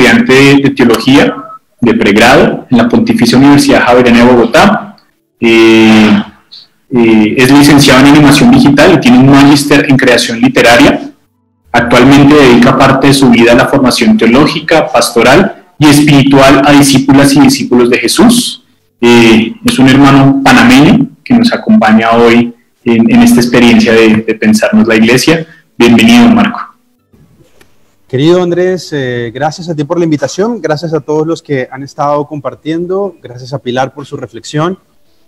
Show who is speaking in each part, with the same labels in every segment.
Speaker 1: estudiante de teología de pregrado en la Pontificia Universidad Javeriana de Bogotá. Es licenciado en animación digital y tiene un magíster en creación literaria. Actualmente dedica parte de su vida a la formación teológica, pastoral y espiritual a discípulas y discípulos de Jesús. Es un hermano panameño que nos acompaña hoy en esta experiencia de pensarnos la iglesia. Bienvenido, Marco.
Speaker 2: Querido Andrés, gracias a ti por la invitación, gracias a todos los que han estado compartiendo, gracias a Pilar por su reflexión.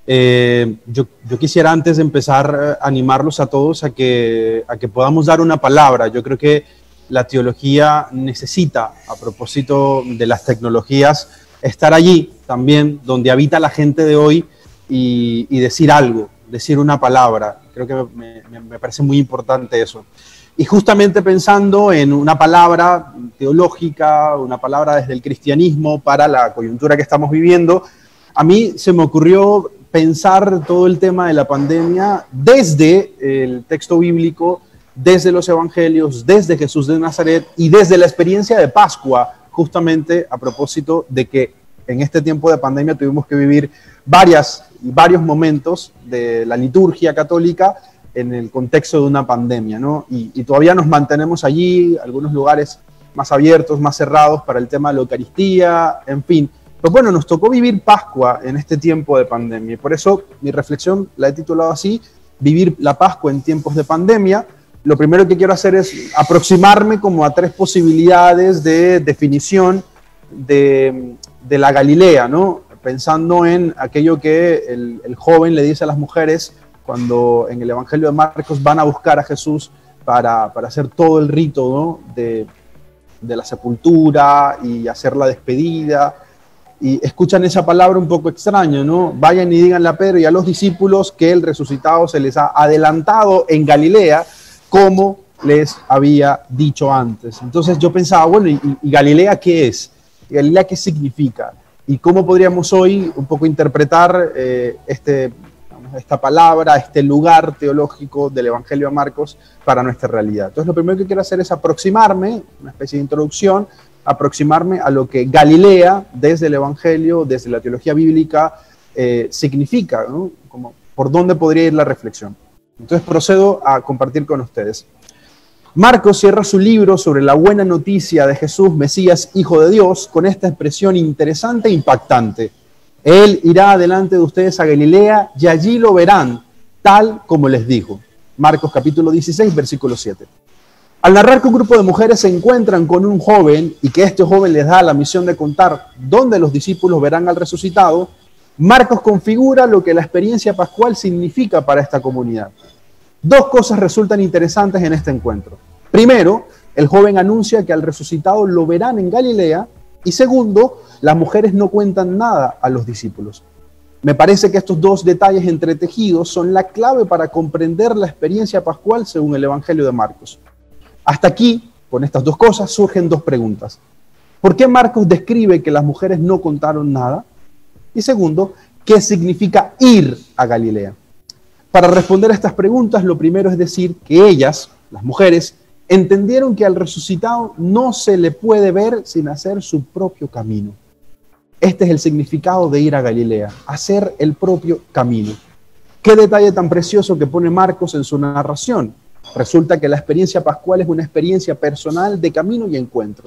Speaker 2: Yo quisiera, antes de empezar, animarlos a todos a que podamos dar una palabra. Yo creo que la teología necesita, a propósito de las tecnologías, estar allí también donde habita la gente de hoy y decir algo, decir una palabra. Creo que me parece muy importante eso. Y justamente pensando en una palabra teológica, una palabra desde el cristianismo para la coyuntura que estamos viviendo, a mí se me ocurrió pensar todo el tema de la pandemia desde el texto bíblico, desde los evangelios, desde Jesús de Nazaret y desde la experiencia de Pascua, justamente a propósito de que en este tiempo de pandemia tuvimos que vivir varios momentos de la liturgia católica en el contexto de una pandemia, ¿no? Y todavía nos mantenemos allí, algunos lugares más abiertos, más cerrados para el tema de la Eucaristía, en fin. Pues bueno, nos tocó vivir Pascua en este tiempo de pandemia. Y por eso mi reflexión la he titulado así, Vivir la Pascua en tiempos de pandemia. Lo primero que quiero hacer es aproximarme como a tres posibilidades de definición de la Galilea, ¿no? Pensando en aquello que el joven le dice a las mujeres cuando en el Evangelio de Marcos van a buscar a Jesús para hacer todo el rito, ¿no? de la sepultura y hacer la despedida, y escuchan esa palabra un poco extraña, ¿no? Vayan y díganle a Pedro y a los discípulos que el resucitado se les ha adelantado en Galilea, como les había dicho antes. Entonces yo pensaba, bueno, ¿y Galilea qué es? ¿Galilea qué significa? ¿Y cómo podríamos hoy un poco interpretar esta palabra, este lugar teológico del Evangelio de Marcos para nuestra realidad? Entonces lo primero que quiero hacer es aproximarme, una especie de introducción, aproximarme a lo que Galilea, desde el Evangelio, desde la teología bíblica, significa, ¿no? Como por dónde podría ir la reflexión. Entonces procedo a compartir con ustedes. Marcos cierra su libro sobre la buena noticia de Jesús, Mesías, Hijo de Dios, con esta expresión interesante e impactante. Él irá delante de ustedes a Galilea y allí lo verán, tal como les dijo. Marcos capítulo 16, versículo 7. Al narrar que un grupo de mujeres se encuentran con un joven y que este joven les da la misión de contar dónde los discípulos verán al resucitado, Marcos configura lo que la experiencia pascual significa para esta comunidad. Dos cosas resultan interesantes en este encuentro. Primero, el joven anuncia que al resucitado lo verán en Galilea, y segundo, las mujeres no cuentan nada a los discípulos. Me parece que estos dos detalles entretejidos son la clave para comprender la experiencia pascual según el Evangelio de Marcos. Hasta aquí, con estas dos cosas, surgen dos preguntas. ¿Por qué Marcos describe que las mujeres no contaron nada? Y segundo, ¿qué significa ir a Galilea? Para responder a estas preguntas, lo primero es decir que ellas, las mujeres, entendieron que al resucitado no se le puede ver sin hacer su propio camino. Este es el significado de ir a Galilea, hacer el propio camino. Qué detalle tan precioso que pone Marcos en su narración. Resulta que la experiencia pascual es una experiencia personal de camino y encuentro.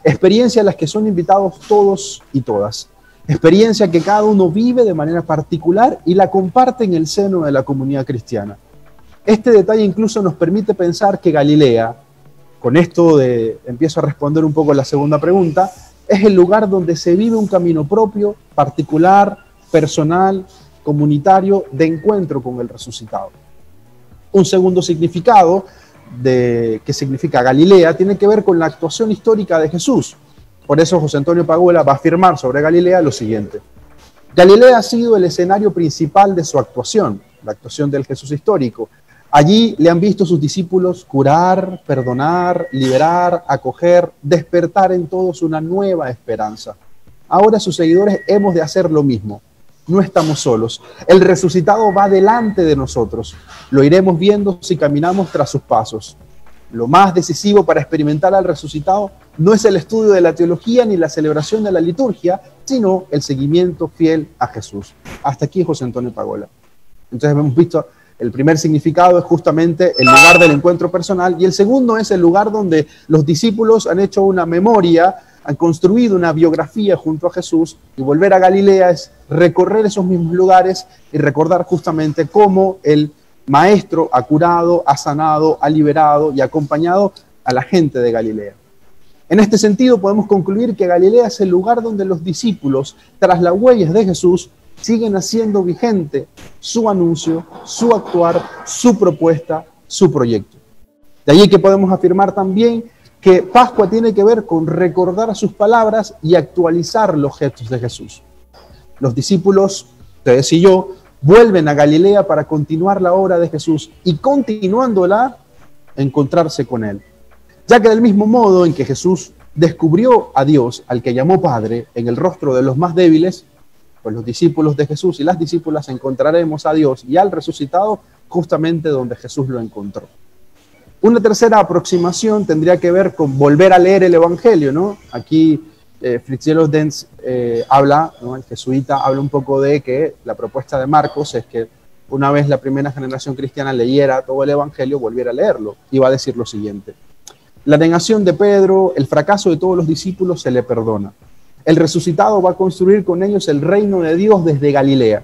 Speaker 2: Experiencia a las que son invitados todos y todas. Experiencia que cada uno vive de manera particular y la comparte en el seno de la comunidad cristiana. Este detalle incluso nos permite pensar que Galilea, con esto empiezo a responder un poco la segunda pregunta, es el lugar donde se vive un camino propio, particular, personal, comunitario, de encuentro con el resucitado. Un segundo significado que significa Galilea tiene que ver con la actuación histórica de Jesús. Por eso José Antonio Pagola va a afirmar sobre Galilea lo siguiente. Galilea ha sido el escenario principal de su actuación, la actuación del Jesús histórico. Allí le han visto sus discípulos curar, perdonar, liberar, acoger, despertar en todos una nueva esperanza. Ahora sus seguidores hemos de hacer lo mismo. No estamos solos. El resucitado va delante de nosotros. Lo iremos viendo si caminamos tras sus pasos. lo más decisivo para experimentar al resucitado no es el estudio de la teología ni la celebración de la liturgia, sino el seguimiento fiel a Jesús. Hasta aquí José Antonio Pagola. Entonces hemos visto, el primer significado es justamente el lugar del encuentro personal, y el segundo es el lugar donde los discípulos han hecho una memoria, han construido una biografía junto a Jesús, y volver a Galilea es recorrer esos mismos lugares y recordar justamente cómo el Maestro ha curado, ha sanado, ha liberado y ha acompañado a la gente de Galilea. En este sentido podemos concluir que Galilea es el lugar donde los discípulos, tras las huellas de Jesús, siguen haciendo vigente su anuncio, su actuar, su propuesta, su proyecto. De allí que podemos afirmar también que Pascua tiene que ver con recordar sus palabras y actualizar los gestos de Jesús. Los discípulos, ustedes y yo, vuelven a Galilea para continuar la obra de Jesús y, continuándola, encontrarse con Él. Ya que del mismo modo en que Jesús descubrió a Dios, al que llamó Padre, en el rostro de los más débiles, pues los discípulos de Jesús y las discípulas encontraremos a Dios y al resucitado justamente donde Jesús lo encontró. Una tercera aproximación tendría que ver con volver a leer el Evangelio, ¿no? Aquí Fritz Denz habla, ¿no? El jesuita habla un poco de que la propuesta de Marcos es que una vez la primera generación cristiana leyera todo el Evangelio, volviera a leerlo. Y va a decir lo siguiente: la negación de Pedro, el fracaso de todos los discípulos se le perdona. El resucitado va a construir con ellos el reino de Dios desde Galilea.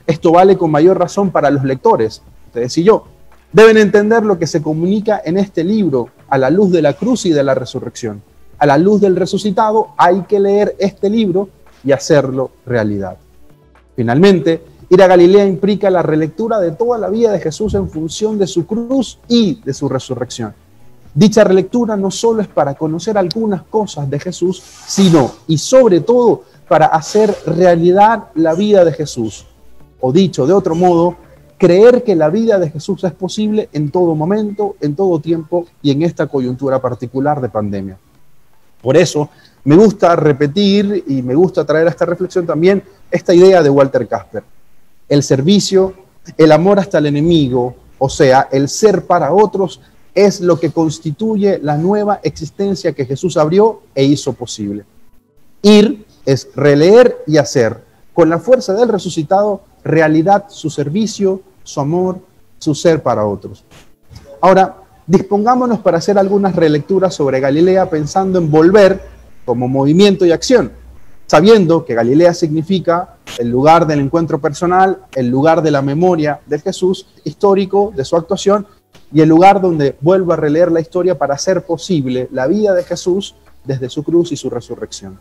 Speaker 2: Esto vale con mayor razón para los lectores, ustedes y yo. Deben entender lo que se comunica en este libro a la luz de la cruz y de la resurrección. A la luz del resucitado hay que leer este libro y hacerlo realidad. Finalmente, ir a Galilea implica la relectura de toda la vida de Jesús en función de su cruz y de su resurrección. Dicha relectura no solo es para conocer algunas cosas de Jesús, sino y sobre todo para hacer realidad la vida de Jesús. O dicho de otro modo, creer que la vida de Jesús es posible en todo momento, en todo tiempo y en esta coyuntura particular de pandemia. Por eso me gusta repetir y me gusta traer a esta reflexión también esta idea de Walter Casper. El servicio, el amor hasta el enemigo, o sea, el ser para otros, es lo que constituye la nueva existencia que Jesús abrió e hizo posible. Ir es releer y hacer, con la fuerza del resucitado, realidad su servicio, su amor, su ser para otros. Ahora, dispongámonos para hacer algunas relecturas sobre Galilea pensando en volver como movimiento y acción, sabiendo que Galilea significa el lugar del encuentro personal, el lugar de la memoria de Jesús histórico, de su actuación, y el lugar donde vuelvo a releer la historia para hacer posible la vida de Jesús desde su cruz y su resurrección.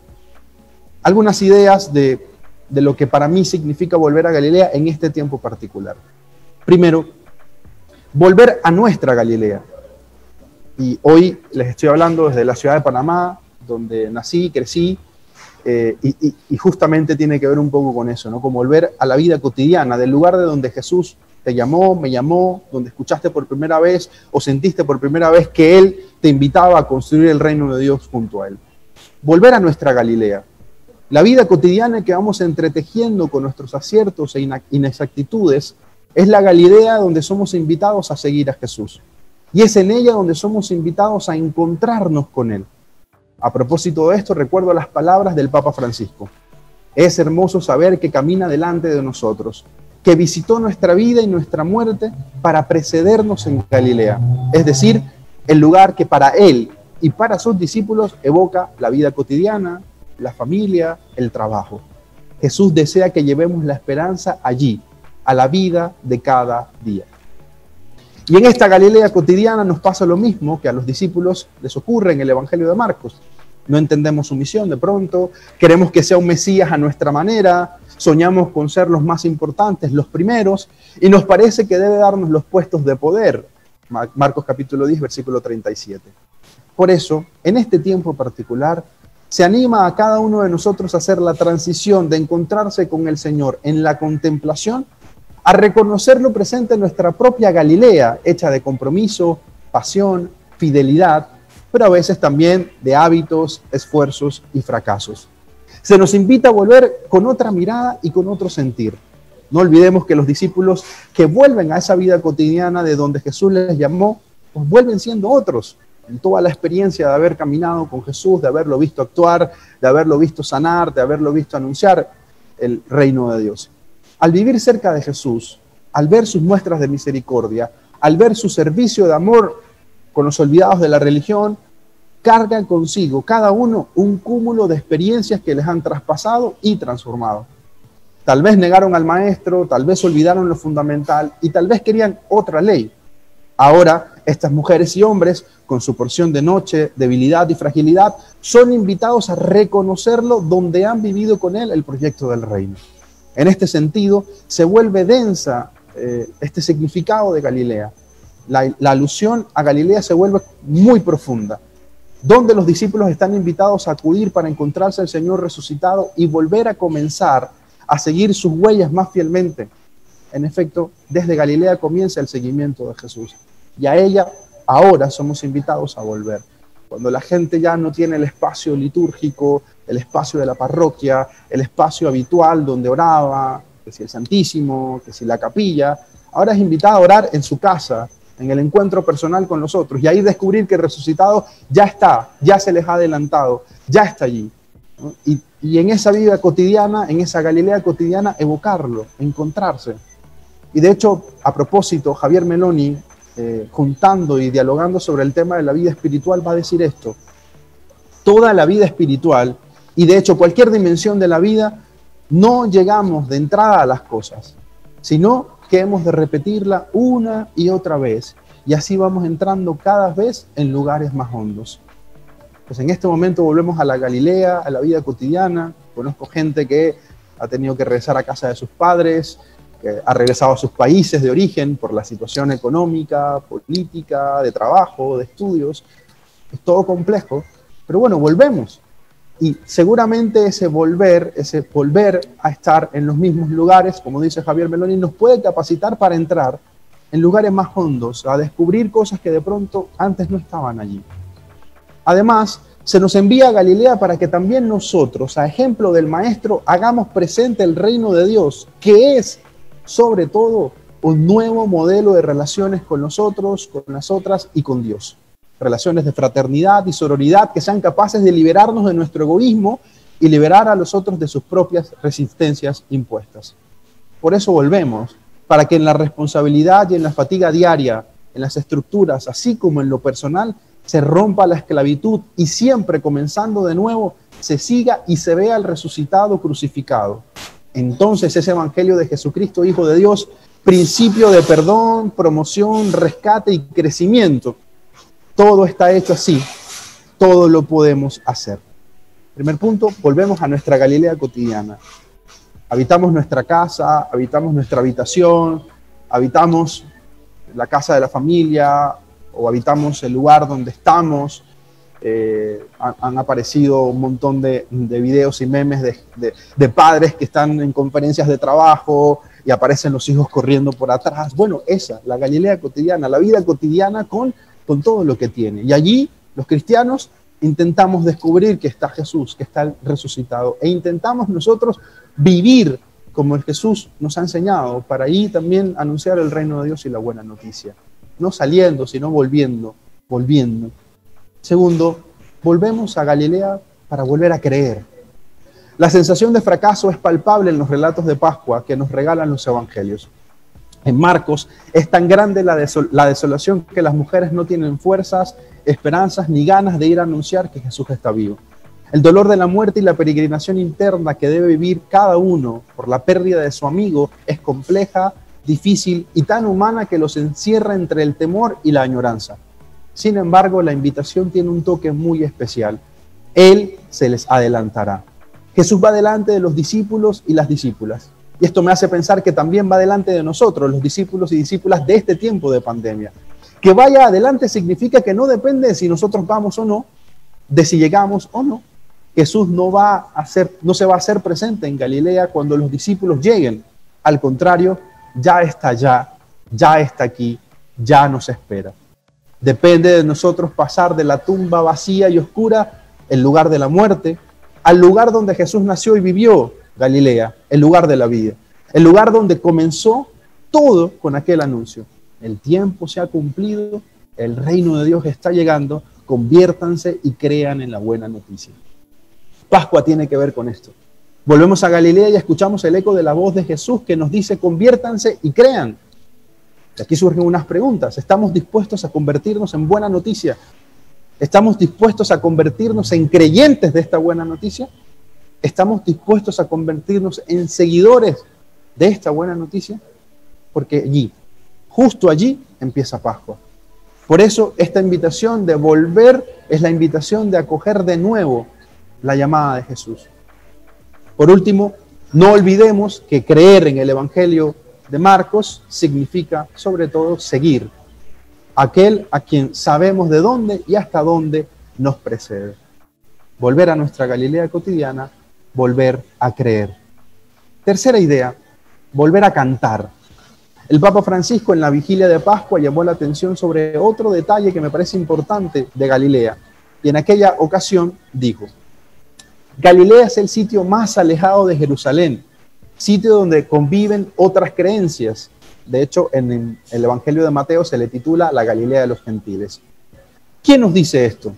Speaker 2: Algunas ideas de lo que para mí significa volver a Galilea en este tiempo particular. Primero, volver a nuestra Galilea. Y hoy les estoy hablando desde la ciudad de Panamá, donde nací, crecí, y justamente tiene que ver un poco con eso, ¿no? Con volver a la vida cotidiana, del lugar de donde Jesús te llamó, me llamó, donde escuchaste por primera vez o sentiste por primera vez que Él te invitaba a construir el reino de Dios junto a Él. Volver a nuestra Galilea. La vida cotidiana que vamos entretejiendo con nuestros aciertos e inexactitudes es la Galilea donde somos invitados a seguir a Jesús. Y es en ella donde somos invitados a encontrarnos con Él. A propósito de esto, recuerdo las palabras del Papa Francisco. Es hermoso saber que camina delante de nosotros, que visitó nuestra vida y nuestra muerte para precedernos en Galilea, es decir, el lugar que para Él y para sus discípulos evoca la vida cotidiana, la familia, el trabajo. Jesús desea que llevemos la esperanza allí, a la vida de cada día. Y en esta Galilea cotidiana nos pasa lo mismo que a los discípulos les ocurre en el Evangelio de Marcos. No entendemos su misión de pronto, queremos que sea un Mesías a nuestra manera, soñamos con ser los más importantes, los primeros, y nos parece que debe darnos los puestos de poder. Marcos capítulo 10, versículo 37. Por eso, en este tiempo particular, se anima a cada uno de nosotros a hacer la transición de encontrarse con el Señor en la contemplación, a reconocerlo presente en nuestra propia Galilea, hecha de compromiso, pasión, fidelidad, pero a veces también de hábitos, esfuerzos y fracasos. Se nos invita a volver con otra mirada y con otro sentir. No olvidemos que los discípulos que vuelven a esa vida cotidiana de donde Jesús les llamó, pues vuelven siendo otros. En toda la experiencia de haber caminado con Jesús, de haberlo visto actuar, de haberlo visto sanar, de haberlo visto anunciar el reino de Dios. Al vivir cerca de Jesús, al ver sus muestras de misericordia, al ver su servicio de amor con los olvidados de la religión, cargan consigo cada uno un cúmulo de experiencias que les han traspasado y transformado. Tal vez negaron al maestro, tal vez olvidaron lo fundamental y tal vez querían otra ley. Ahora, estas mujeres y hombres, con su porción de noche, debilidad y fragilidad, son invitados a reconocerlo donde han vivido con él el proyecto del reino. En este sentido, se vuelve densa este significado de Galilea. La alusión a Galilea se vuelve muy profunda, donde los discípulos están invitados a acudir para encontrarse al Señor resucitado y volver a comenzar a seguir sus huellas más fielmente. En efecto, desde Galilea comienza el seguimiento de Jesús. Y a ella ahora somos invitados a volver. Cuando la gente ya no tiene el espacio litúrgico, el espacio de la parroquia, el espacio habitual donde oraba, que si el Santísimo, que si la capilla, ahora es invitada a orar en su casa, en el encuentro personal con los otros, y ahí descubrir que el resucitado ya está, ya se les ha adelantado, ya está allí, ¿no? Y en esa vida cotidiana, en esa Galilea cotidiana, evocarlo, encontrarse. Y de hecho, a propósito, Javier Meloni, juntando y dialogando sobre el tema de la vida espiritual, va a decir esto: toda la vida espiritual, y de hecho cualquier dimensión de la vida, no llegamos de entrada a las cosas, sino que hemos de repetirla una y otra vez, y así vamos entrando cada vez en lugares más hondos. Pues en este momento volvemos a la Galilea, a la vida cotidiana. Conozco gente que ha tenido que regresar a casa de sus padres, que ha regresado a sus países de origen por la situación económica, política, de trabajo, de estudios. Es todo complejo, pero bueno, volvemos. Y seguramente ese volver a estar en los mismos lugares, como dice Javier Meloni, nos puede capacitar para entrar en lugares más hondos, a descubrir cosas que de pronto antes no estaban allí. Además, se nos envía a Galilea para que también nosotros, a ejemplo del Maestro, hagamos presente el reino de Dios, que es, sobre todo, un nuevo modelo de relaciones con nosotros, con las otras y con Dios. Relaciones de fraternidad y sororidad que sean capaces de liberarnos de nuestro egoísmo y liberar a los otros de sus propias resistencias impuestas. Por eso volvemos, para que en la responsabilidad y en la fatiga diaria, en las estructuras, así como en lo personal, se rompa la esclavitud y siempre, comenzando de nuevo, se siga y se vea al resucitado crucificado. Entonces ese evangelio de Jesucristo, Hijo de Dios, principio de perdón, promoción, rescate y crecimiento, todo está hecho así, todo lo podemos hacer. Primer punto, volvemos a nuestra Galilea cotidiana. Habitamos nuestra casa, habitamos nuestra habitación, habitamos la casa de la familia o habitamos el lugar donde estamos. Han aparecido un montón de videos y memes de padres que están en conferencias de trabajo y aparecen los hijos corriendo por atrás. Bueno, esa, la Galilea cotidiana, la vida cotidiana con todo lo que tiene. Y allí los cristianos intentamos descubrir que está Jesús, que está el resucitado, e intentamos nosotros vivir como el Jesús nos ha enseñado, para ahí también anunciar el reino de Dios y la buena noticia. No saliendo, sino volviendo. Segundo, volvemos a Galilea para volver a creer. La sensación de fracaso es palpable en los relatos de Pascua que nos regalan los evangelios. En Marcos es tan grande la desolación que las mujeres no tienen fuerzas, esperanzas ni ganas de ir a anunciar que Jesús está vivo. El dolor de la muerte y la peregrinación interna que debe vivir cada uno por la pérdida de su amigo es compleja, difícil y tan humana que los encierra entre el temor y la añoranza. Sin embargo, la invitación tiene un toque muy especial. Él se les adelantará. Jesús va delante de los discípulos y las discípulas. Y esto me hace pensar que también va delante de nosotros, los discípulos y discípulas de este tiempo de pandemia. Que vaya adelante significa que no depende de si nosotros vamos o no, de si llegamos o no. Jesús no se va a hacer presente en Galilea cuando los discípulos lleguen. Al contrario, ya está allá, ya está aquí, ya nos espera. Depende de nosotros pasar de la tumba vacía y oscura, el lugar de la muerte, al lugar donde Jesús nació y vivió, Galilea, el lugar de la vida, el lugar donde comenzó todo con aquel anuncio. El tiempo se ha cumplido el reino de Dios está llegando, conviértanse y crean en la buena noticia. Pascua tiene que ver con esto. Volvemos a Galilea y escuchamos el eco de la voz de Jesús que nos dice, conviértanse y crean. Y aquí surgen unas preguntas. ¿Estamos dispuestos a convertirnos en buena noticia? ¿Estamos dispuestos a convertirnos en creyentes de esta buena noticia? ¿Estamos dispuestos a convertirnos en seguidores de esta buena noticia? Porque allí, justo allí, empieza Pascua. Por eso esta invitación de volver es la invitación de acoger de nuevo la llamada de Jesús. Por último, no olvidemos que creer en el Evangelio de Marcos significa sobre todo seguir aquel a quien sabemos de dónde y hasta dónde nos precede. Volver a nuestra Galilea cotidiana, volver a creer. Tercera idea, volver a cantar. El Papa Francisco en la vigilia de Pascua llamó la atención sobre otro detalle que me parece importante de Galilea. Y en aquella ocasión dijo, Galilea es el sitio más alejado de Jerusalén, sitio donde conviven otras creencias. De hecho, en el Evangelio de Mateo se le titula la Galilea de los Gentiles. ¿Quién nos dice esto?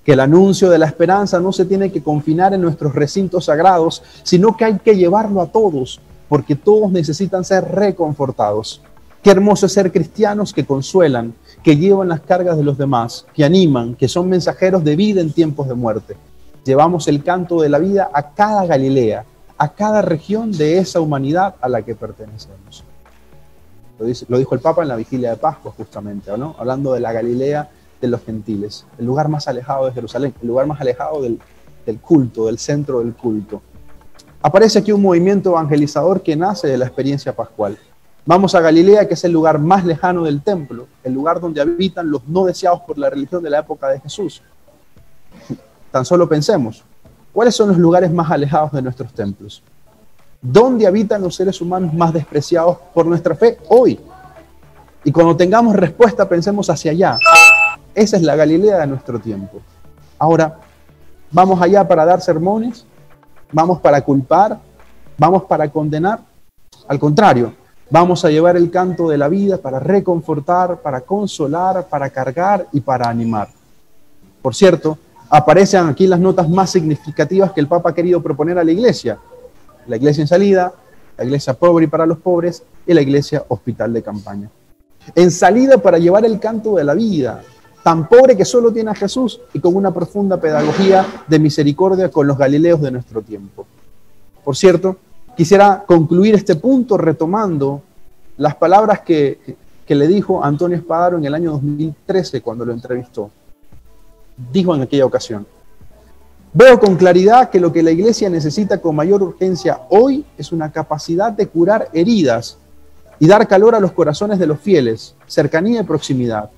Speaker 2: Que el anuncio de la esperanza no se tiene que confinar en nuestros recintos sagrados, sino que hay que llevarlo a todos, porque todos necesitan ser reconfortados. Qué hermoso es ser cristianos que consuelan, que llevan las cargas de los demás, que animan, que son mensajeros de vida en tiempos de muerte. Llevamos el canto de la vida a cada Galilea, a cada región de esa humanidad a la que pertenecemos. Lo dijo el Papa en la vigilia de Pascua, justamente, ¿no? Hablando de la Galilea de los gentiles, el lugar más alejado de Jerusalén, el lugar más alejado del culto, del centro del culto. Aparece aquí un movimiento evangelizador que nace de la experiencia pascual. Vamos a Galilea, que es el lugar más lejano del templo, el lugar donde habitan los no deseados por la religión de la época de Jesús. Tan solo pensemos, ¿cuáles son los lugares más alejados de nuestros templos? ¿Dónde habitan los seres humanos más despreciados por nuestra fe hoy? Y cuando tengamos respuesta, pensemos hacia allá. Esa es la Galilea de nuestro tiempo. Ahora, ¿vamos allá para dar sermones? ¿Vamos para culpar? ¿Vamos para condenar? Al contrario, vamos a llevar el canto de la vida para reconfortar, para consolar, para cargar y para animar. Por cierto, aparecen aquí las notas más significativas que el Papa ha querido proponer a la Iglesia. La Iglesia en salida, la Iglesia pobre y para los pobres, y la Iglesia hospital de campaña. En salida para llevar el canto de la vida, tan pobre que solo tiene a Jesús y con una profunda pedagogía de misericordia con los galileos de nuestro tiempo. Por cierto, quisiera concluir este punto retomando las palabras que le dijo Antonio Spadaro en el año 2013 cuando lo entrevistó. Dijo en aquella ocasión, veo con claridad que lo que la Iglesia necesita con mayor urgencia hoy es una capacidad de curar heridas y dar calor a los corazones de los fieles, cercanía y proximidad.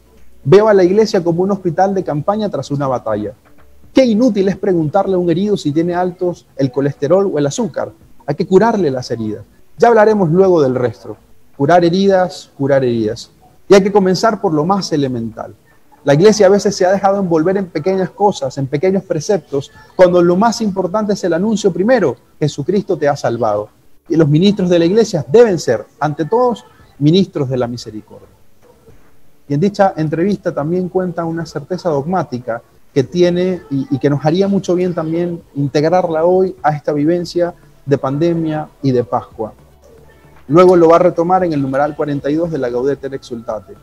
Speaker 2: Veo a la Iglesia como un hospital de campaña tras una batalla. Qué inútil es preguntarle a un herido si tiene altos el colesterol o el azúcar. Hay que curarle las heridas. Ya hablaremos luego del resto. Curar heridas, curar heridas. Y hay que comenzar por lo más elemental. La Iglesia a veces se ha dejado envolver en pequeñas cosas, en pequeños preceptos, cuando lo más importante es el anuncio primero, Jesucristo te ha salvado. Y los ministros de la Iglesia deben ser, ante todos, ministros de la misericordia. Y en dicha entrevista también cuenta una certeza dogmática que tiene y que nos haría mucho bien también integrarla hoy a esta vivencia de pandemia y de Pascua. Luego lo va a retomar en el numeral 42 de la Gaudete Exsultate.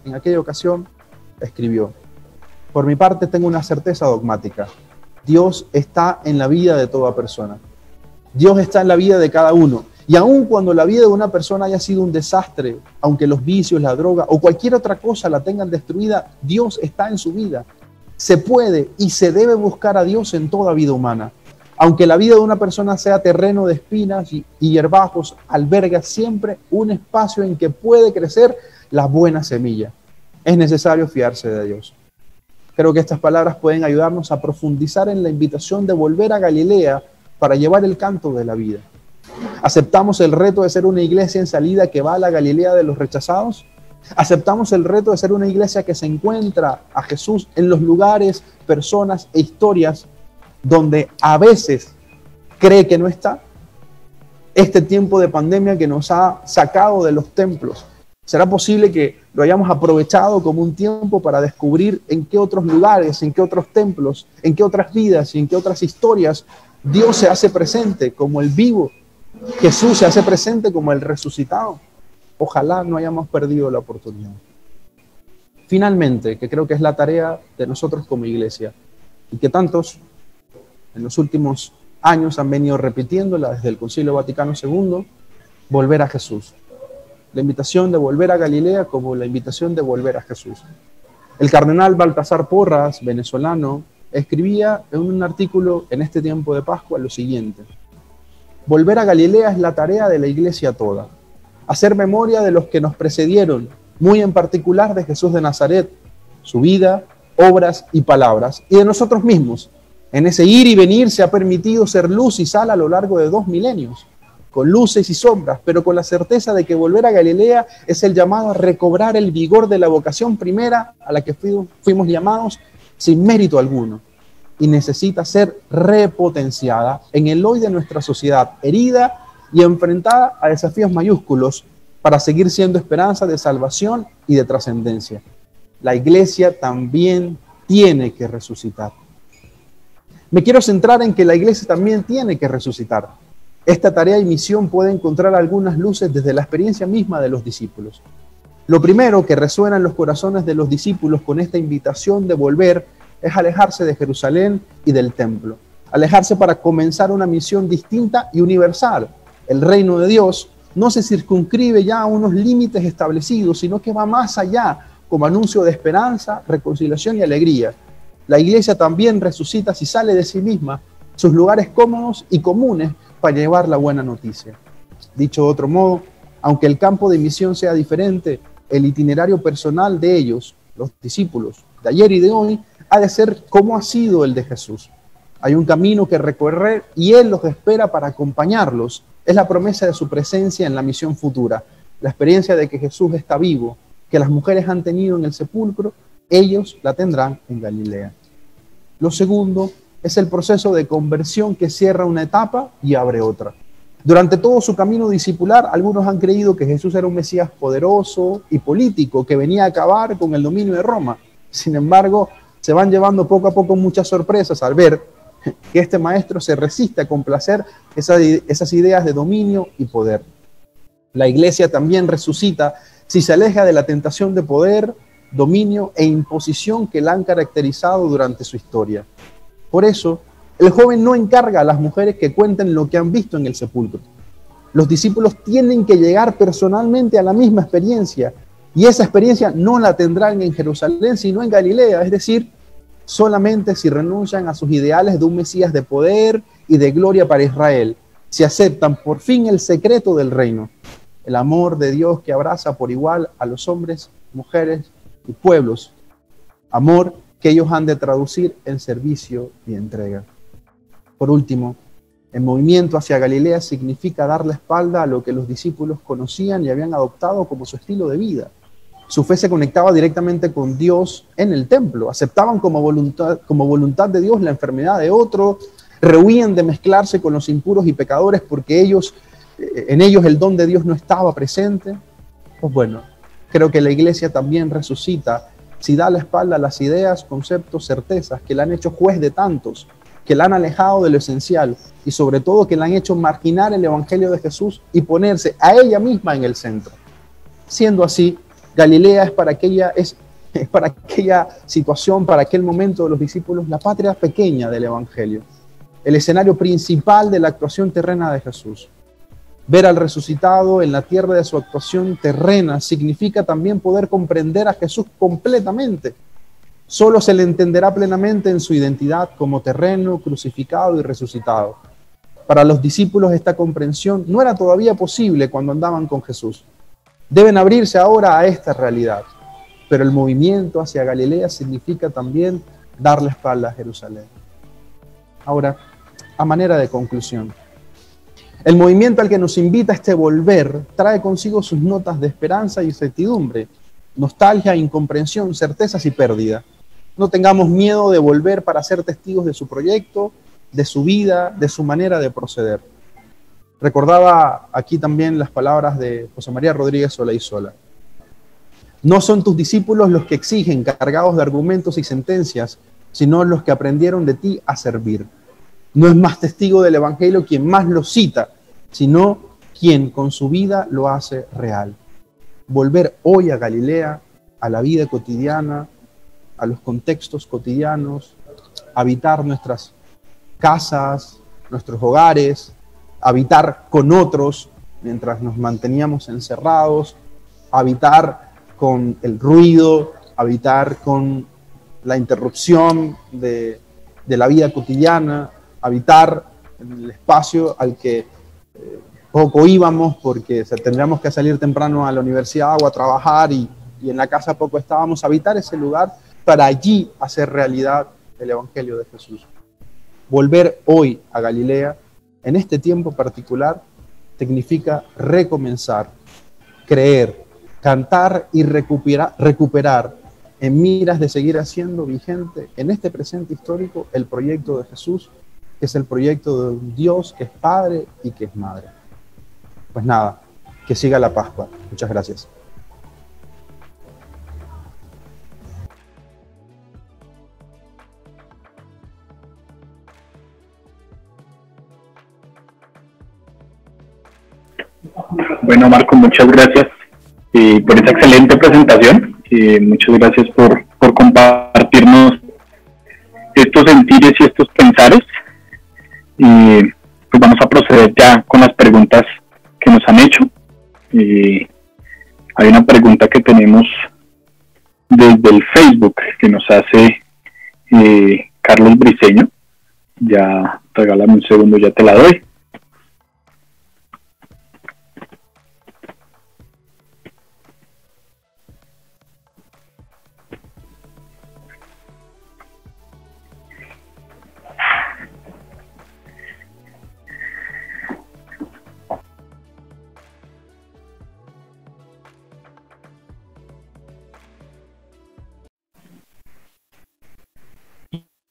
Speaker 2: En aquella ocasión escribió, por mi parte tengo una certeza dogmática. Dios está en la vida de toda persona. Dios está en la vida de cada uno. Y aun cuando la vida de una persona haya sido un desastre, aunque los vicios, la droga o cualquier otra cosa la tengan destruida, Dios está en su vida. Se puede y se debe buscar a Dios en toda vida humana. Aunque la vida de una persona sea terreno de espinas y hierbajos, alberga siempre un espacio en que puede crecer la buena semilla. Es necesario fiarse de Dios. Creo que estas palabras pueden ayudarnos a profundizar en la invitación de volver a Galilea para llevar el canto de la vida. ¿Aceptamos el reto de ser una iglesia en salida que va a la Galilea de los rechazados? ¿Aceptamos el reto de ser una iglesia que se encuentra a Jesús en los lugares, personas e historias donde a veces cree que no está? Este tiempo de pandemia que nos ha sacado de los templos, ¿Será posible que lo hayamos aprovechado como un tiempo para descubrir en qué otros lugares, en qué otros templos, en qué otras vidas y en qué otras historias Dios se hace presente como el vivo? Jesús se hace presente como el resucitado. Ojalá no hayamos perdido la oportunidad. Finalmente, que creo que es la tarea de nosotros como iglesia y que tantos en los últimos años han venido repitiéndola desde el Concilio Vaticano II, volver a Jesús. La invitación de volver a Galilea como la invitación de volver a Jesús. El cardenal Baltasar Porras, venezolano, escribía en un artículo en este tiempo de Pascua lo siguiente: volver a Galilea es la tarea de la iglesia toda. Hacer memoria de los que nos precedieron, muy en particular de Jesús de Nazaret, su vida, obras y palabras, y de nosotros mismos. En ese ir y venir se ha permitido ser luz y sal a lo largo de 2 milenios, con luces y sombras, pero con la certeza de que volver a Galilea es el llamado a recobrar el vigor de la vocación primera a la que fuimos llamados sin mérito alguno, y necesita ser repotenciada en el hoy de nuestra sociedad, herida y enfrentada a desafíos mayúsculos para seguir siendo esperanza de salvación y de trascendencia. La iglesia también tiene que resucitar. Me quiero centrar en que la iglesia también tiene que resucitar. Esta tarea y misión puede encontrar algunas luces desde la experiencia misma de los discípulos. Lo primero que resuena en los corazones de los discípulos con esta invitación de volver es alejarse de Jerusalén y del templo. Alejarse para comenzar una misión distinta y universal. El reino de Dios no se circunscribe ya a unos límites establecidos, sino que va más allá como anuncio de esperanza, reconciliación y alegría. La iglesia también resucita si sale de sí misma sus lugares cómodos y comunes para llevar la buena noticia. Dicho de otro modo, aunque el campo de misión sea diferente, el itinerario personal de ellos, los discípulos de ayer y de hoy, ha de ser como ha sido el de Jesús. Hay un camino que recorrer y Él los espera para acompañarlos. Es la promesa de su presencia en la misión futura, la experiencia de que Jesús está vivo, que las mujeres han tenido en el sepulcro, ellos la tendrán en Galilea. Lo segundo es el proceso de conversión que cierra una etapa y abre otra. Durante todo su camino discipular, algunos han creído que Jesús era un Mesías poderoso y político que venía a acabar con el dominio de Roma. Sin embargo, se van llevando poco a poco muchas sorpresas al ver que este maestro se resiste a complacer esas ideas de dominio y poder. La iglesia también resucita si se aleja de la tentación de poder, dominio e imposición que la han caracterizado durante su historia. Por eso, el joven no encarga a las mujeres que cuenten lo que han visto en el sepulcro. Los discípulos tienen que llegar personalmente a la misma experiencia, y esa experiencia no la tendrán en Jerusalén, sino en Galilea, es decir, solamente si renuncian a sus ideales de un Mesías de poder y de gloria para Israel, si aceptan por fin el secreto del reino, el amor de Dios que abraza por igual a los hombres, mujeres y pueblos, amor que ellos han de traducir en servicio y entrega. Por último, el movimiento hacia Galilea significa dar la espalda a lo que los discípulos conocían y habían adoptado como su estilo de vida. Su fe se conectaba directamente con Dios en el templo, aceptaban como voluntad de Dios la enfermedad de otro, rehuían de mezclarse con los impuros y pecadores porque en ellos el don de Dios no estaba presente. Pues bueno, creo que la iglesia también resucita si da la espalda a las ideas, conceptos, certezas que la han hecho juez de tantos, que la han alejado de lo esencial y sobre todo que la han hecho marginar el evangelio de Jesús y ponerse a ella misma en el centro. Siendo así, Galilea es para aquella situación, para aquel momento de los discípulos, la patria pequeña del evangelio, el escenario principal de la actuación terrena de Jesús. Ver al resucitado en la tierra de su actuación terrena significa también poder comprender a Jesús completamente. Solo se le entenderá plenamente en su identidad como terreno, crucificado y resucitado. Para los discípulos esta comprensión no era todavía posible cuando andaban con Jesús. Deben abrirse ahora a esta realidad. Pero el movimiento hacia Galilea significa también dar la espalda a Jerusalén. Ahora, a manera de conclusión, el movimiento al que nos invita este volver trae consigo sus notas de esperanza y incertidumbre, nostalgia, incomprensión, certezas y pérdida. No tengamos miedo de volver para ser testigos de su proyecto, de su vida, de su manera de proceder. Recordaba aquí también las palabras de José María Rodríguez Olaizola. No son tus discípulos los que exigen, cargados de argumentos y sentencias, sino los que aprendieron de ti a servir. No es más testigo del Evangelio quien más lo cita, sino quien con su vida lo hace real. Volver hoy a Galilea, a la vida cotidiana, a los contextos cotidianos, habitar nuestras casas, nuestros hogares, habitar con otros mientras nos manteníamos encerrados, habitar con el ruido, habitar con la interrupción de la vida cotidiana, habitar en el espacio al que poco íbamos porque tendríamos que salir temprano a la universidad o a trabajar y en la casa poco estábamos, habitar ese lugar para allí hacer realidad el Evangelio de Jesús. Volver hoy a Galilea, en este tiempo particular, significa recomenzar, creer, cantar y recuperar en miras de seguir haciendo vigente en este presente histórico el proyecto de Jesús, que es el proyecto de un Dios que es Padre y que es Madre. Pues nada, que siga la Pascua. Muchas gracias.
Speaker 1: Bueno, Marco, muchas gracias por esa excelente presentación. Muchas gracias por compartirnos estos sentires y estos pensares. Pues vamos a proceder ya con las preguntas que nos han hecho. Hay una pregunta que tenemos desde el Facebook que nos hace Carlos Briceño. Ya, regálame un segundo, ya te la doy.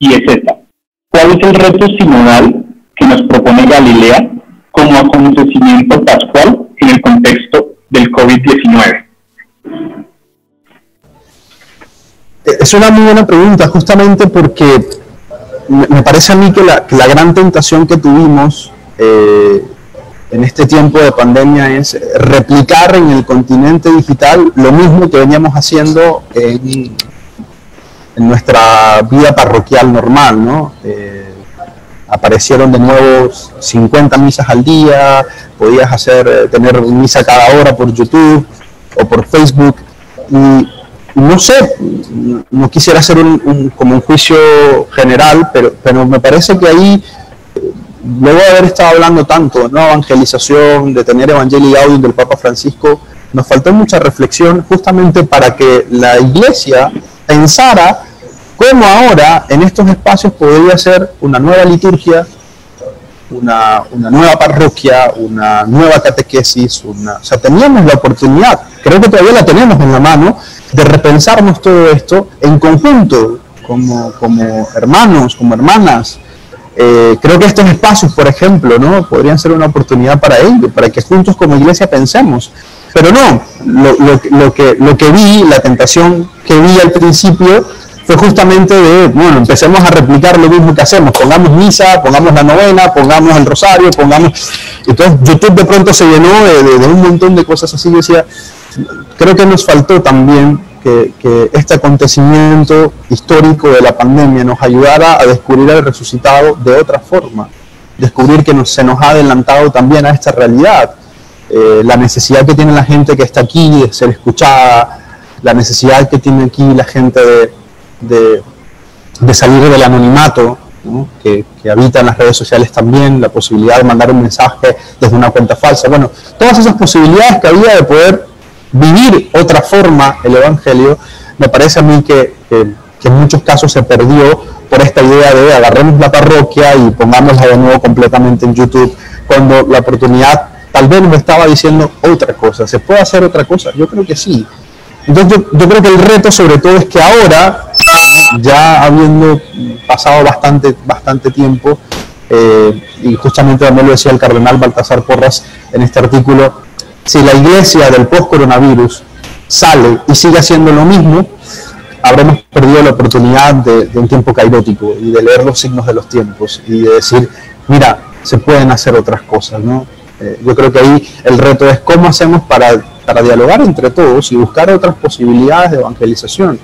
Speaker 1: Y es esta: ¿cuál es el reto sinodal que nos propone Galilea como acontecimiento pascual en el contexto del COVID-19?
Speaker 2: Es una muy buena pregunta, justamente porque me parece a mí que la gran tentación que tuvimos en este tiempo de pandemia es replicar en el continente digital lo mismo que veníamos haciendo en nuestra vida parroquial normal, ¿no? Aparecieron de nuevo 50 misas al día, podías tener misa cada hora por YouTube o por Facebook, y no sé, no quisiera hacer como un juicio general, pero me parece que ahí, luego de haber estado hablando tanto de no evangelización, de tener Evangelii Gaudium del Papa Francisco, nos faltó mucha reflexión justamente para que la Iglesia pensara cómo ahora en estos espacios podría ser una nueva liturgia, una nueva parroquia, una nueva catequesis, o sea, teníamos la oportunidad, creo que todavía la tenemos en la mano, de repensarnos todo esto en conjunto, como hermanos, como hermanas. Creo que estos espacios, por ejemplo, ¿no?, podrían ser una oportunidad para ello, para que juntos como iglesia pensemos. Pero no, lo que vi, la tentación que vi al principio, fue justamente bueno, empecemos a replicar lo mismo que hacemos, pongamos misa, pongamos la novena, pongamos el rosario, entonces YouTube de pronto se llenó de un montón de cosas así. Yo decía, creo que nos faltó también que este acontecimiento histórico de la pandemia nos ayudara a descubrir al resucitado de otra forma, descubrir que se nos ha adelantado también a esta realidad, la necesidad que tiene la gente que está aquí de ser escuchada, la necesidad que tiene aquí la gente de salir del anonimato, ¿no?, que habita en las redes sociales también, la posibilidad de mandar un mensaje desde una cuenta falsa. Bueno, todas esas posibilidades que había de poder vivir otra forma el Evangelio, me parece a mí que en muchos casos se perdió por esta idea de agarremos la parroquia y pongámosla de nuevo completamente en YouTube, cuando la oportunidad tal vez nos estaba diciendo otra cosa. ¿Se puede hacer otra cosa? Yo creo que sí. Entonces yo creo que el reto sobre todo es que ahora, ya habiendo pasado bastante tiempo, y justamente también lo decía el cardenal Baltasar Porras en este artículo, si la iglesia del post-coronavirus sale y sigue haciendo lo mismo, habremos perdido la oportunidad de un tiempo kairótico y de leer los signos de los tiempos y de decir, mira, se pueden hacer otras cosas, ¿no? Yo creo que ahí el reto es cómo hacemos para dialogar entre todos y buscar otras posibilidades de evangelización.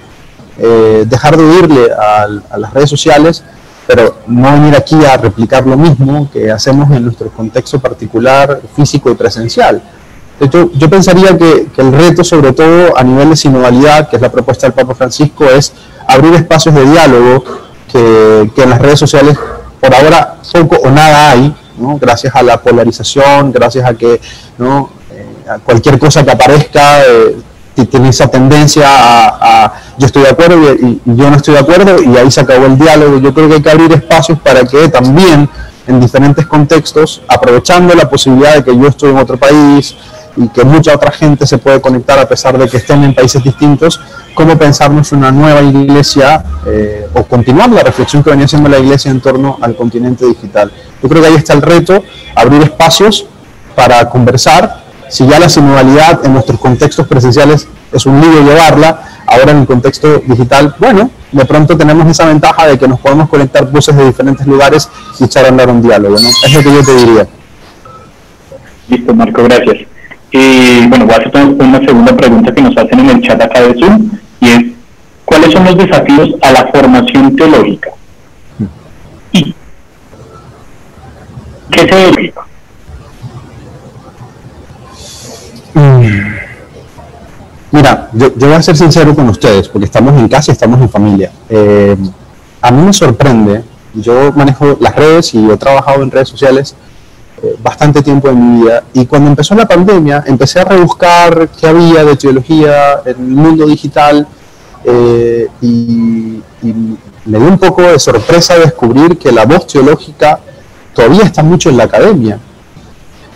Speaker 2: Dejar de huirle a las redes sociales, pero no venir aquí a replicar lo mismo que hacemos en nuestro contexto particular, físico y presencial. De hecho, yo pensaría que el reto, sobre todo a nivel de sinodalidad, que es la propuesta del Papa Francisco, es abrir espacios de diálogo que en las redes sociales por ahora poco o nada hay, ¿no? Gracias a la polarización, gracias a que, ¿no? A cualquier cosa que aparezca tiene esa tendencia a yo estoy de acuerdo y yo no estoy de acuerdo, y ahí se acabó el diálogo. Yo creo que hay que abrir espacios para que también en diferentes contextos, aprovechando la posibilidad de que yo estoy en otro país y que mucha otra gente se puede conectar a pesar de que estén en países distintos, cómo pensarnos una nueva iglesia o continuar la reflexión que venía haciendo la iglesia en torno al continente digital. Yo creo que ahí está el reto, abrir espacios para conversar. Si ya la sinodalidad en nuestros contextos presenciales es un lío llevarla, ahora en el contexto digital, bueno, de pronto tenemos esa ventaja de que nos podemos conectar voces de diferentes lugares y echar a andar un diálogo, ¿no? Es lo que yo te diría.
Speaker 1: Listo, Marco, gracias. Bueno, voy a hacer una segunda pregunta que nos hacen en el chat acá de Zoom, y es, ¿cuáles son los desafíos a la formación teológica? ¿Y qué se dedica?
Speaker 2: Mira, yo voy a ser sincero con ustedes, porque estamos en casa y estamos en familia. A mí me sorprende, yo manejo las redes y he trabajado en redes sociales bastante tiempo en mi vida, y cuando empezó la pandemia empecé a rebuscar qué había de teología en el mundo digital, y me dio un poco de sorpresa descubrir que la voz teológica todavía está mucho en la academia.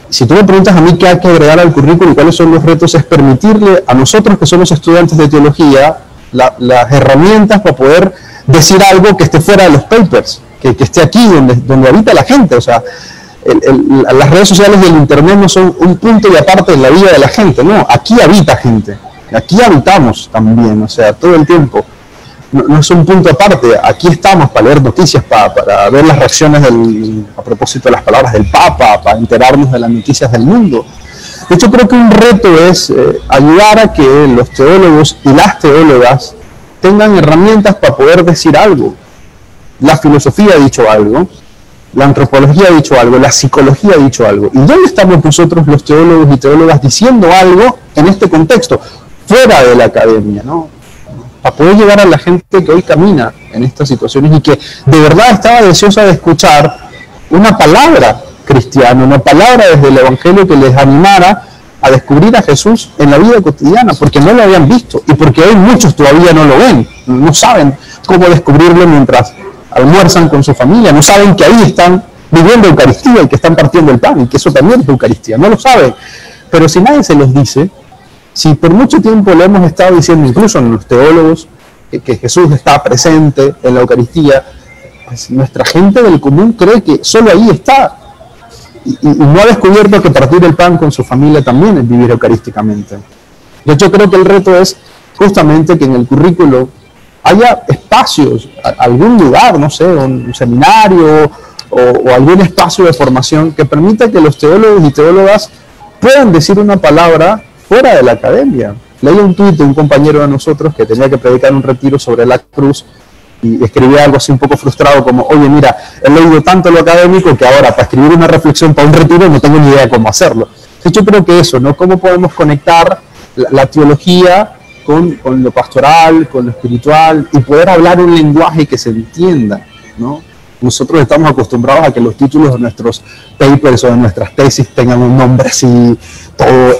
Speaker 2: Si tú me preguntas a mí qué hay que agregar al currículo y cuáles son los retos, es permitirle a nosotros que somos estudiantes de teología las herramientas para poder decir algo que esté fuera de los papers, que esté aquí donde habita la gente. O sea, las redes sociales y el internet no son un punto y aparte en la vida de la gente, no, aquí habita gente, aquí habitamos también, o sea, todo el tiempo. No es un punto aparte, aquí estamos para leer noticias, para ver las reacciones a propósito de las palabras del Papa, para enterarnos de las noticias del mundo. De hecho, creo que un reto es ayudar a que los teólogos y las teólogas tengan herramientas para poder decir algo. La filosofía ha dicho algo, la antropología ha dicho algo, la psicología ha dicho algo. ¿Y dónde estamos nosotros los teólogos y teólogas diciendo algo en este contexto, fuera de la academia, ¿no? Para poder llegar a la gente que hoy camina en estas situaciones y que de verdad estaba deseosa de escuchar una palabra cristiana, una palabra desde el Evangelio que les animara a descubrir a Jesús en la vida cotidiana, porque no lo habían visto y porque hoy muchos todavía no lo ven, no saben cómo descubrirlo mientras almuerzan con su familia, no saben que ahí están viviendo Eucaristía y que están partiendo el pan y que eso también es Eucaristía, no lo saben. Pero si nadie se los dice, si por mucho tiempo le hemos estado diciendo, incluso a los teólogos, que Jesús está presente en la Eucaristía, pues nuestra gente del común cree que solo ahí está. Y no ha descubierto que partir el pan con su familia también es vivir eucarísticamente. De hecho, creo que el reto es justamente que en el currículo haya espacios, algún lugar, no sé, un seminario o algún espacio de formación que permita que los teólogos y teólogas puedan decir una palabra fuera de la academia. Leí un tuit de un compañero de nosotros que tenía que predicar un retiro sobre la cruz y escribía algo así un poco frustrado como, oye, mira, he leído tanto lo académico que ahora para escribir una reflexión para un retiro no tengo ni idea de cómo hacerlo. Yo creo que eso, ¿no? ¿Cómo podemos conectar la teología con lo pastoral, con lo espiritual y poder hablar un lenguaje que se entienda, ¿no? Nosotros estamos acostumbrados a que los títulos de nuestros papers o de nuestras tesis tengan un nombre así, todo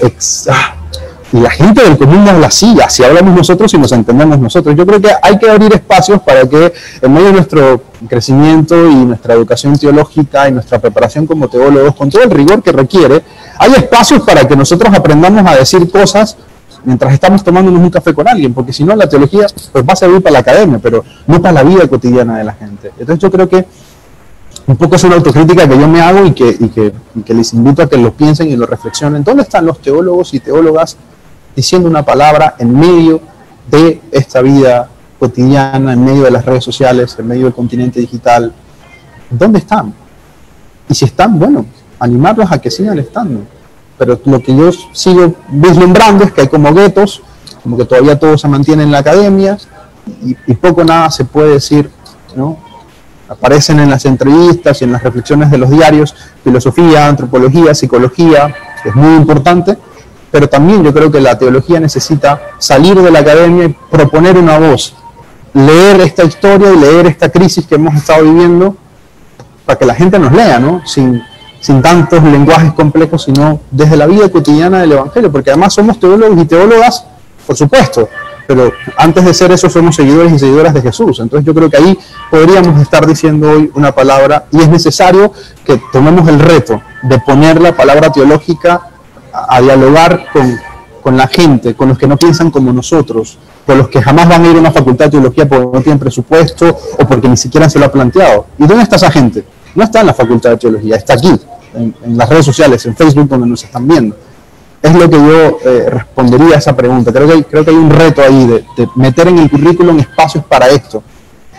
Speaker 2: y la gente del común habla así hablamos nosotros y nos entendemos nosotros. Yo creo que hay que abrir espacios para que en medio de nuestro crecimiento y nuestra educación teológica y nuestra preparación como teólogos, con todo el rigor que requiere, hay espacios para que nosotros aprendamos a decir cosas mientras estamos tomándonos un café con alguien, porque si no la teología pues va a servir para la academia, pero no para la vida cotidiana de la gente. Entonces yo creo que un poco es una autocrítica que yo me hago y que les invito a que lo piensen y lo reflexionen. ¿Dónde están los teólogos y teólogas diciendo una palabra en medio de esta vida cotidiana, en medio de las redes sociales, en medio del continente digital? ¿Dónde están? Y si están, bueno, animarlos a que sigan estando. Pero lo que yo sigo vislumbrando es que hay como guetos, como que todavía todo se mantiene en la academia y poco nada se puede decir, ¿no? Aparecen en las entrevistas y en las reflexiones de los diarios filosofía, antropología, psicología, que es muy importante, pero también yo creo que la teología necesita salir de la academia y proponer una voz, leer esta historia y leer esta crisis que hemos estado viviendo para que la gente nos lea, ¿no? Sin tantos lenguajes complejos, sino desde la vida cotidiana del Evangelio, porque además somos teólogos y teólogas, por supuesto, pero antes de ser eso somos seguidores y seguidoras de Jesús. Entonces yo creo que ahí podríamos estar diciendo hoy una palabra, y es necesario que tomemos el reto de poner la palabra teológica a dialogar con la gente, con los que no piensan como nosotros, con los que jamás van a ir a una facultad de teología porque no tienen presupuesto o porque ni siquiera se lo ha planteado. ¿Y dónde está esa gente? No está en la facultad de teología, está aquí, en las redes sociales, en Facebook, donde nos están viendo. Es lo que yo respondería a esa pregunta. Creo que hay un reto ahí de meter en el currículum espacios para esto,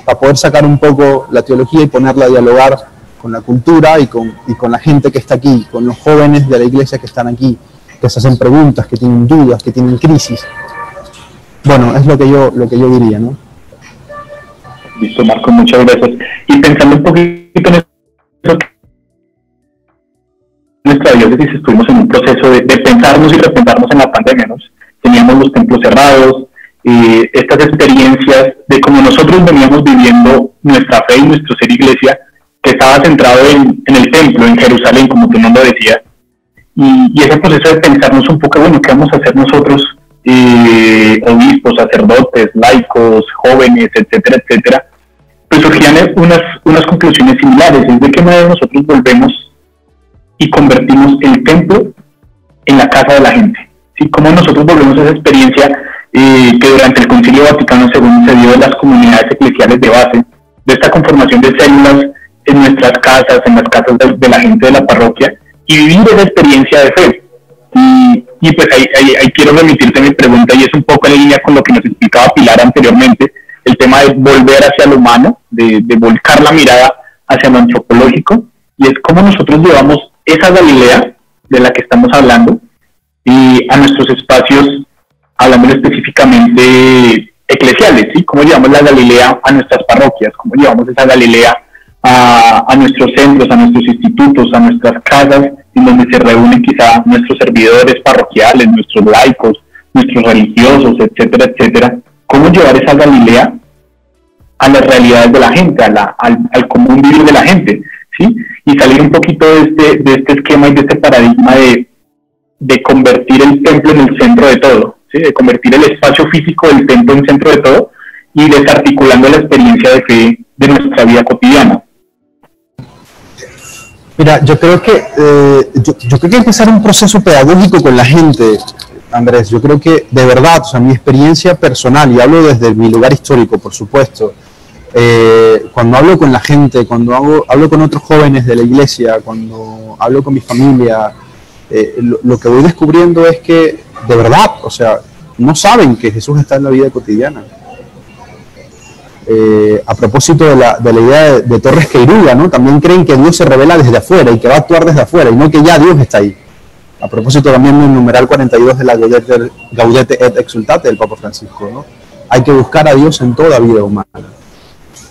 Speaker 2: para poder sacar un poco la teología y ponerla a dialogar con la cultura y con la gente que está aquí, con los jóvenes de la iglesia que están aquí, que se hacen preguntas, que tienen dudas, que tienen crisis. Bueno, es lo que yo diría, ¿no?
Speaker 1: Listo, Marco, muchas gracias. Y pensando un poquito en eso, nuestra diócesis estuvimos en un proceso de pensarnos y repensarnos en la pandemia, ¿no? Teníamos los templos cerrados, estas experiencias de cómo nosotros veníamos viviendo nuestra fe y nuestro ser iglesia, que estaba centrado en el templo, en Jerusalén, como tu nombre decía, y ese proceso de pensarnos un poco, bueno, ¿qué vamos a hacer nosotros, obispos, sacerdotes, laicos, jóvenes, etcétera, etcétera? Pues surgían unas conclusiones similares, es de qué manera nosotros volvemos y convertimos el templo en la casa de la gente, ¿sí? Cómo nosotros volvemos a esa experiencia que durante el Concilio Vaticano II se dio de las comunidades eclesiales de base, de esta conformación de células en nuestras casas, en las casas de la gente de la parroquia, y vivir esa experiencia de fe. Y pues ahí quiero remitirte mi pregunta, y es un poco en línea con lo que nos explicaba Pilar anteriormente, el tema de volver hacia lo humano, de volcar la mirada hacia lo antropológico, y es cómo nosotros llevamos esa Galilea de la que estamos hablando y a nuestros espacios, hablando específicamente eclesiales, ¿sí? Cómo llevamos la Galilea a nuestras parroquias, cómo llevamos esa Galilea a nuestros centros, a nuestros institutos, a nuestras casas, en donde se reúnen quizá nuestros servidores parroquiales, nuestros laicos, nuestros religiosos, etcétera, etcétera. Cómo llevar esa Galilea a las realidades de la gente, al común vivir de la gente, ¿sí? Y salir un poquito de este esquema y de este paradigma de convertir el templo en el centro de todo, ¿sí? De convertir el espacio físico del templo en centro de todo y desarticulando la experiencia de fe de nuestra vida cotidiana.
Speaker 2: Mira, yo creo que yo creo que hay que empezar un proceso pedagógico con la gente, Andrés. Yo creo que, de verdad, o sea, mi experiencia personal, y hablo desde mi lugar histórico, por supuesto, cuando hablo con la gente, cuando hablo con otros jóvenes de la iglesia, cuando hablo con mi familia, lo que voy descubriendo es que, de verdad, o sea, no saben que Jesús está en la vida cotidiana. A propósito de la idea de Torres Queiruga, ¿no? También creen que Dios se revela desde afuera y que va a actuar desde afuera, y no que ya Dios está ahí. A propósito también del numeral 42 de la Gaudete et Exsultate del Papa Francisco, ¿no? Hay que buscar a Dios en toda vida humana.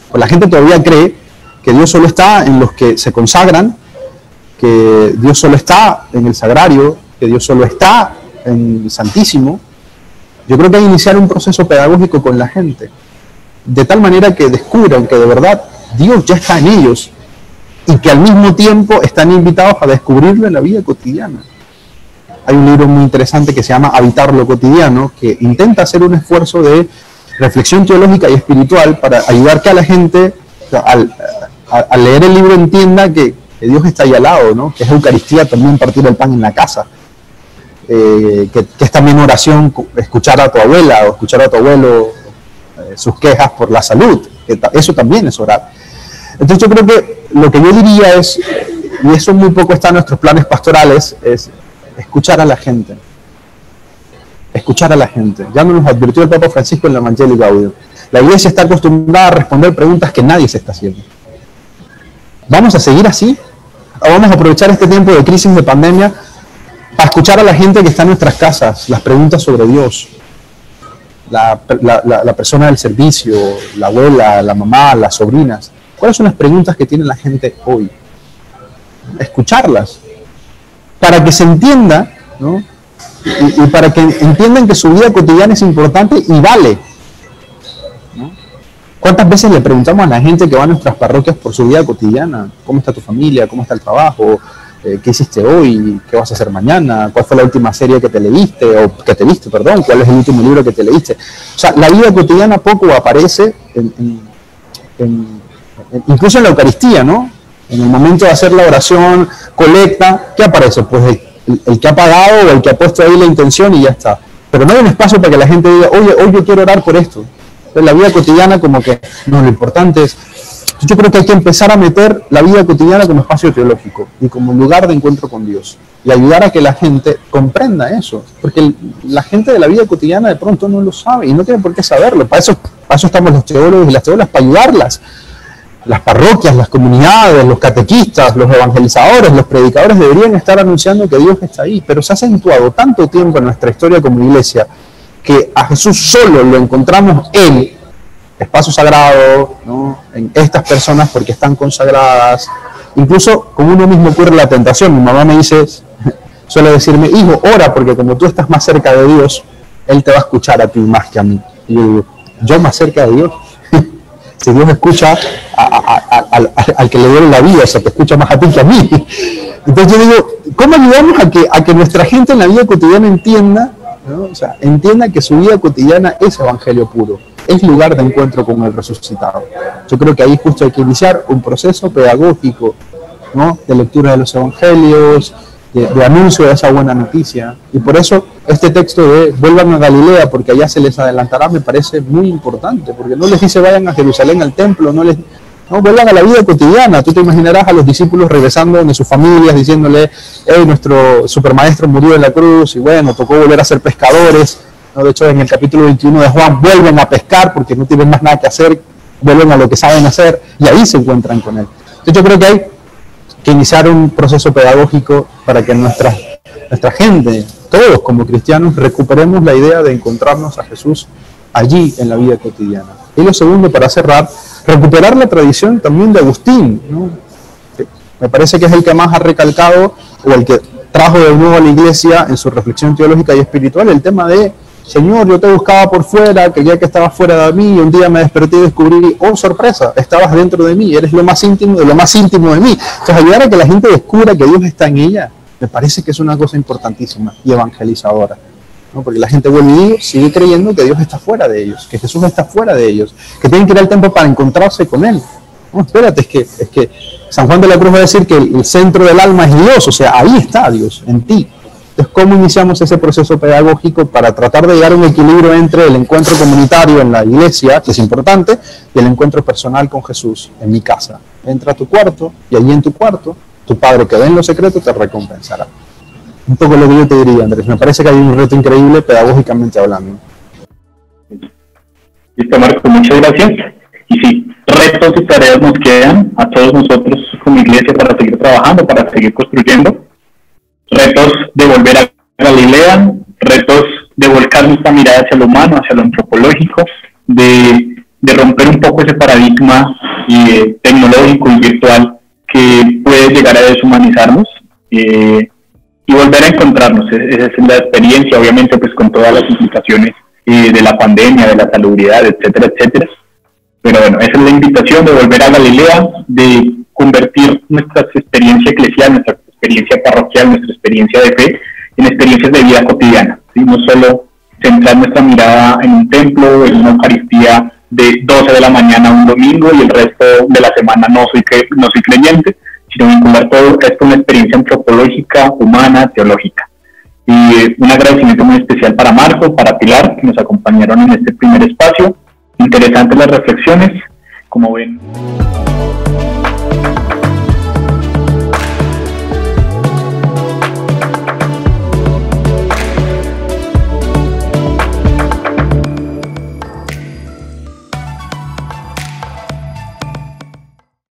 Speaker 2: Pues la gente todavía cree que Dios solo está en los que se consagran, que Dios solo está en el sagrario, que Dios solo está en el Santísimo. Yo creo que hay que iniciar un proceso pedagógico con la gente, de tal manera que descubran que de verdad Dios ya está en ellos y que al mismo tiempo están invitados a descubrirlo en la vida cotidiana. Hay un libro muy interesante que se llama Habitar lo cotidiano, que intenta hacer un esfuerzo de reflexión teológica y espiritual para ayudar que a la gente, al leer el libro, entienda que Dios está ahí al lado, ¿no? Que es Eucaristía también partir el pan en la casa, que es también oración, escuchar a tu abuela o escuchar a tu abuelo sus quejas por la salud, que eso también es orar. Entonces yo creo que lo que yo diría es, y eso muy poco está en nuestros planes pastorales, es escuchar a la gente. escuchar a la gente. Ya nos advirtió el Papa Francisco en la Evangelii Gaudium. La iglesia está acostumbrada a responder preguntas que nadie se está haciendo. ¿Vamos a seguir así? ¿O vamos a aprovechar este tiempo de crisis, de pandemia, para escuchar a la gente que está en nuestras casas, las preguntas sobre Dios? La persona del servicio, la abuela, la mamá, las sobrinas. ¿Cuáles son las preguntas que tiene la gente hoy? Escucharlas, para que se entienda, ¿no? Y para que entiendan que su vida cotidiana es importante y vale, ¿no? ¿Cuántas veces le preguntamos a la gente que va a nuestras parroquias por su vida cotidiana? ¿Cómo está tu familia? ¿Cómo está el trabajo? ¿Qué hiciste hoy? ¿Qué vas a hacer mañana? ¿Cuál fue la última serie que te leíste? O que te viste, perdón. ¿Cuál es el último libro que te leíste? O sea, la vida cotidiana poco aparece incluso en la Eucaristía, ¿no? En el momento de hacer la oración, colecta, ¿qué aparece? Pues el que ha pagado o el que ha puesto ahí la intención y ya está. Pero no hay un espacio para que la gente diga, oye, hoy yo quiero orar por esto. Entonces, la vida cotidiana como que, no, lo importante es... Yo creo que hay que empezar a meter la vida cotidiana como espacio teológico y como lugar de encuentro con Dios. Y ayudar a que la gente comprenda eso. Porque la gente de la vida cotidiana de pronto no lo sabe y no tiene por qué saberlo. Para eso estamos los teólogos y las teólogas, para ayudarlas. Las parroquias, las comunidades, los catequistas, los evangelizadores, los predicadores deberían estar anunciando que Dios está ahí, pero se ha acentuado tanto tiempo en nuestra historia como iglesia que a Jesús solo lo encontramos en espacio sagrado, ¿no? En estas personas porque están consagradas. Incluso con uno mismo ocurre la tentación. Mi mamá me dice, suele decirme, hijo, ora porque como tú estás más cerca de Dios, Él te va a escuchar a ti más que a mí. Y yo digo, ¿yo más cerca de Dios? Si Dios escucha al que le duele la vida, o sea, te escucha más a ti que a mí. Entonces yo digo, ¿cómo ayudamos a que nuestra gente en la vida cotidiana entienda, ¿no? O sea, entienda que su vida cotidiana es evangelio puro, es lugar de encuentro con el resucitado? Yo creo que ahí justo hay que iniciar un proceso pedagógico, ¿no? De lectura de los evangelios, de anuncio de esa buena noticia. Y por eso este texto de vuelvan a Galilea porque allá se les adelantará me parece muy importante, porque no les dice vayan a Jerusalén al templo, no, vuelvan a la vida cotidiana. Tú te imaginarás a los discípulos regresando de sus familias diciéndole, hey, nuestro supermaestro murió en la cruz y bueno, tocó volver a ser pescadores, ¿no? De hecho en el capítulo 21 de Juan vuelven a pescar porque no tienen más nada que hacer, vuelven a lo que saben hacer y ahí se encuentran con Él. Entonces yo creo que hay que iniciar un proceso pedagógico para que nuestra gente, todos como cristianos, recuperemos la idea de encontrarnos a Jesús allí en la vida cotidiana. Y lo segundo, para cerrar, recuperar la tradición también de Agustín, ¿no? Que me parece que es el que más ha recalcado o el que trajo de nuevo a la Iglesia en su reflexión teológica y espiritual el tema de Señor, yo te buscaba por fuera, creía que estabas fuera de mí, y un día me desperté y descubrí, oh sorpresa, estabas dentro de mí, eres lo más íntimo de lo más íntimo de mí. Entonces ayudar a que la gente descubra que Dios está en ella, me parece que es una cosa importantísima y evangelizadora, ¿no? Porque la gente vuelve y sigue creyendo que Dios está fuera de ellos, que Jesús está fuera de ellos, que tienen que ir al templo para encontrarse con Él. No, espérate, es que San Juan de la Cruz va a decir que el centro del alma es Dios, o sea, ahí está Dios, en ti. Entonces, ¿cómo iniciamos ese proceso pedagógico para tratar de llegar a un equilibrio entre el encuentro comunitario en la iglesia, que es importante, y el encuentro personal con Jesús en mi casa? Entra a tu cuarto y allí en tu cuarto, tu Padre que ve en lo secreto te recompensará. Un poco lo que yo te diría, Andrés. Me parece que hay un reto increíble pedagógicamente hablando.
Speaker 1: Listo, Marco, muchas gracias. Y sí, retos y tareas nos quedan a todos nosotros como iglesia para seguir trabajando, para seguir construyendo. Retos de volver a Galilea, retos de volcar nuestra mirada hacia lo humano, hacia lo antropológico, de romper un poco ese paradigma tecnológico y virtual que puede llegar a deshumanizarnos y volver a encontrarnos. Esa es la experiencia, obviamente, pues con todas las implicaciones de la pandemia, de la salubridad, etcétera, etcétera. Pero bueno, esa es la invitación de volver a Galilea, de convertir nuestra experiencia eclesial, nuestra experiencia parroquial, nuestra experiencia de fe, en experiencias de vida cotidiana, ¿sí? No solo centrar nuestra mirada en un templo, en una Eucaristía de 12 de la mañana un domingo y el resto de la semana no soy creyente, sino vincular todo esto a una experiencia antropológica, humana, teológica. Y un agradecimiento muy especial para Marco, para Pilar, que nos acompañaron en este primer espacio. Interesantes las reflexiones, como ven.